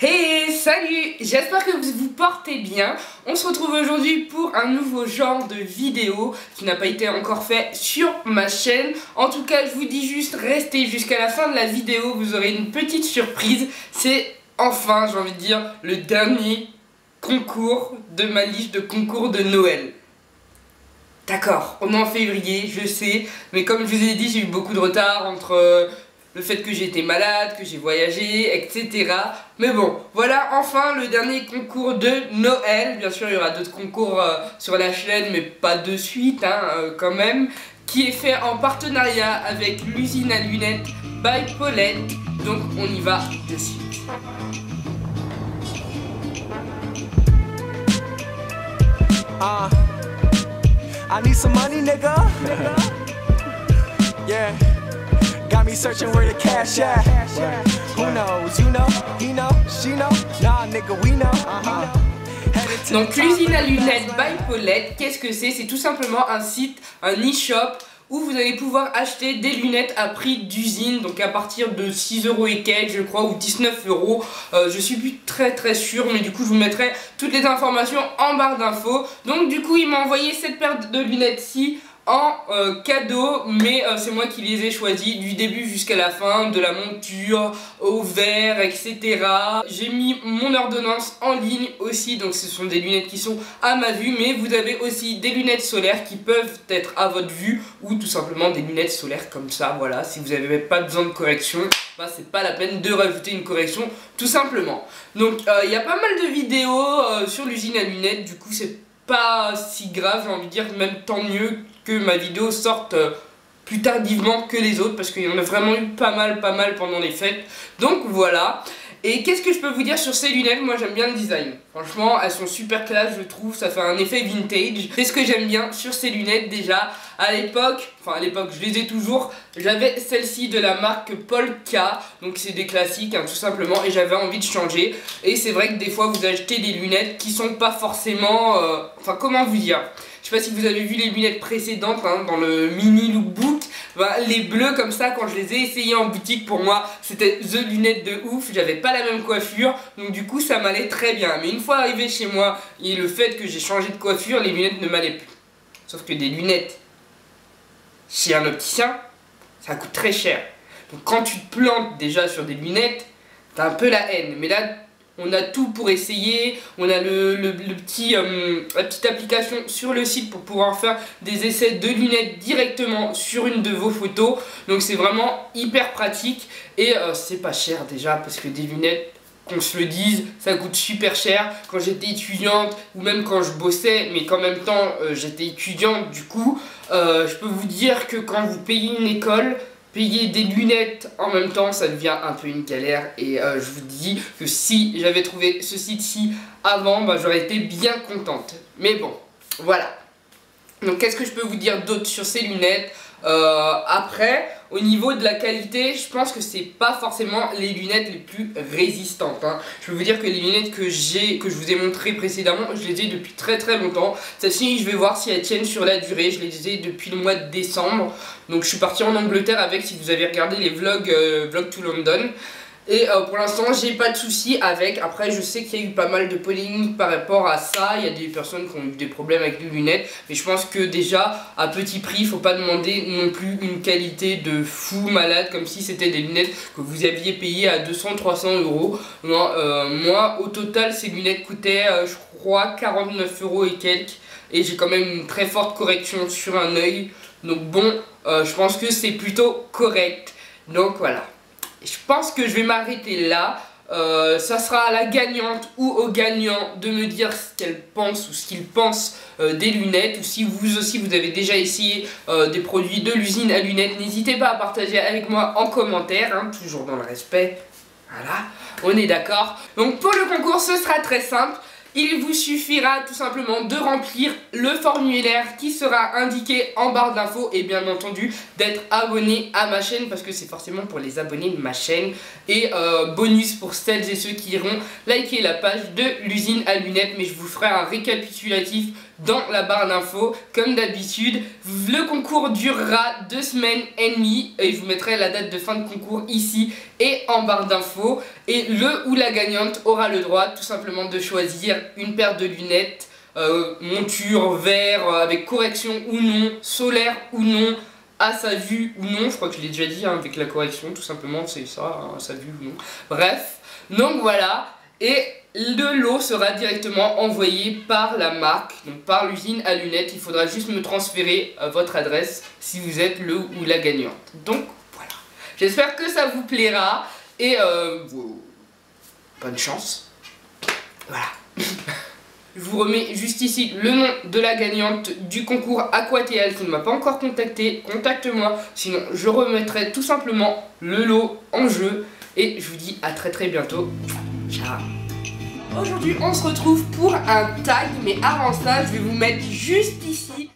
Hey, salut! J'espère que vous vous portez bien. On se retrouve aujourd'hui pour un nouveau genre de vidéo qui n'a pas été encore fait sur ma chaîne. En tout cas, je vous dis juste, restez jusqu'à la fin de la vidéo, vous aurez une petite surprise. C'est enfin, j'ai envie de dire, le dernier concours de ma liste de concours de Noël. D'accord, on est en février, je sais, mais comme je vous ai dit, j'ai eu beaucoup de retard entre le fait que j'ai été malade, que j'ai voyagé, etc. Mais bon, voilà enfin le dernier concours de Noël. Bien sûr, il y aura d'autres concours sur la chaîne, mais pas de suite, quand même. Qui est fait en partenariat avec l'usine à lunettes by Paulette. Donc on y va de suite. I need some money, nigga. Yeah. Got me searching where the cash at. Who knows? You know? He know? She know? Nah, nigga, we know. Donc l'usine à lunettes by Paulette, qu'est-ce que c'est? C'est tout simplement un site, un e-shop où vous allez pouvoir acheter des lunettes à prix d'usine, donc à partir de 6 € et quelques, je crois, ou 19 €. Je suis plus très sûr, mais du coup je vous mettrai toutes les informations en barre d'infos. Donc du coup il m'a envoyé cette paire de lunettes-ci en cadeau, mais c'est moi qui les ai choisis du début jusqu'à la fin, de la monture au verre, etc. J'ai mis mon ordonnance en ligne aussi, donc ce sont des lunettes qui sont à ma vue, mais vous avez aussi des lunettes solaires qui peuvent être à votre vue, ou tout simplement des lunettes solaires comme ça, voilà. Si vous n'avez pas besoin de correction, bah, c'est pas la peine de rajouter une correction, tout simplement. Donc il y a pas mal de vidéos sur l'usine à lunettes, du coup c'est pas si grave, j'ai envie de dire, même tant mieux que ma vidéo sorte plus tardivement que les autres, parce qu'il y en a vraiment eu pas mal pendant les fêtes. Donc voilà. Et qu'est-ce que je peux vous dire sur ces lunettes? Moi j'aime bien le design. Franchement elles sont super classe, je trouve, ça fait un effet vintage. C'est ce que j'aime bien sur ces lunettes déjà. À l'époque, je les ai toujours. J'avais celle-ci de la marque Polka, donc c'est des classiques tout simplement, et j'avais envie de changer. Et c'est vrai que des fois vous achetez des lunettes qui sont pas forcément... Enfin comment vous dire, je sais pas si vous avez vu les lunettes précédentes dans le mini lookbook, les bleus comme ça, quand je les ai essayées en boutique, pour moi c'était the lunettes de ouf. J'avais pas la même coiffure, donc du coup ça m'allait très bien. Mais une fois arrivé chez moi et le fait que j'ai changé de coiffure, les lunettes ne m'allaient plus. Sauf que des lunettes chez un opticien, ça coûte très cher. Donc quand tu te plantes déjà sur des lunettes, t'as un peu la haine. Mais là on a tout pour essayer, on a la petite application sur le site pour pouvoir faire des essais de lunettes directement sur une de vos photos. Donc c'est vraiment hyper pratique et c'est pas cher déjà, parce que des lunettes, qu'on se le dise, ça coûte super cher. Quand j'étais étudiante ou même quand je bossais, mais qu'en même temps j'étais étudiante, du coup je peux vous dire que quand vous payez une école, payer des lunettes en même temps, ça devient un peu une galère. Et je vous dis que si j'avais trouvé ce site-ci avant, j'aurais été bien contente. Mais bon, voilà. Donc qu'est-ce que je peux vous dire d'autre sur ces lunettes? Après, au niveau de la qualité, je pense que c'est pas forcément les lunettes les plus résistantes. Je peux vous dire que les lunettes que je vous ai montrées précédemment, je les ai depuis très longtemps. Celles-ci, je vais voir si elles tiennent sur la durée. Je les ai depuis le mois de décembre. Donc je suis parti en Angleterre avec, si vous avez regardé les vlogs to London. Et pour l'instant j'ai pas de soucis avec. Après je sais qu'il y a eu pas mal de polémiques par rapport à ça. Il y a des personnes qui ont eu des problèmes avec les lunettes. Mais je pense que déjà à petit prix, faut pas demander non plus une qualité de fou malade, comme si c'était des lunettes que vous aviez payé à 200-300 €. Non, moi au total ces lunettes coûtaient je crois 49 € et quelques. Et j'ai quand même une très forte correction sur un œil. Donc bon, je pense que c'est plutôt correct. Donc voilà. Je pense que je vais m'arrêter là. Ça sera à la gagnante ou au gagnant de me dire ce qu'elle pense ou ce qu'il pense des lunettes. Ou si vous aussi vous avez déjà essayé des produits de l'usine à lunettes, n'hésitez pas à partager avec moi en commentaire, toujours dans le respect. Voilà, on est d'accord. Donc pour le concours, ce sera très simple. Il vous suffira tout simplement de remplir le formulaire qui sera indiqué en barre d'infos et bien entendu d'être abonné à ma chaîne, parce que c'est forcément pour les abonnés de ma chaîne. Et bonus pour celles et ceux qui iront liker la page de l'usine à lunettes, mais je vous ferai un récapitulatif dans la barre d'infos. Comme d'habitude, le concours durera 2 semaines et demie et je vous mettrai la date de fin de concours ici et en barre d'infos. Et le ou la gagnante aura le droit tout simplement de choisir une paire de lunettes, monture, verre, avec correction ou non, solaire ou non, à sa vue ou non, je crois que je l'ai déjà dit, hein, avec la correction, tout simplement, c'est ça, hein, à sa vue ou non. Bref, donc voilà, et le lot sera directement envoyé par la marque, donc par l'usine à lunettes. Il faudra juste me transférer votre adresse si vous êtes le ou la gagnante. Donc voilà, j'espère que ça vous plaira et bonne chance. Voilà. Je vous remets juste ici le nom de la gagnante du concours Aquathéal qui ne m'a pas encore contacté. Contacte-moi, sinon je remettrai tout simplement le lot en jeu. Et je vous dis à très bientôt. Ciao. Aujourd'hui on se retrouve pour un tag, mais avant ça je vais vous mettre juste ici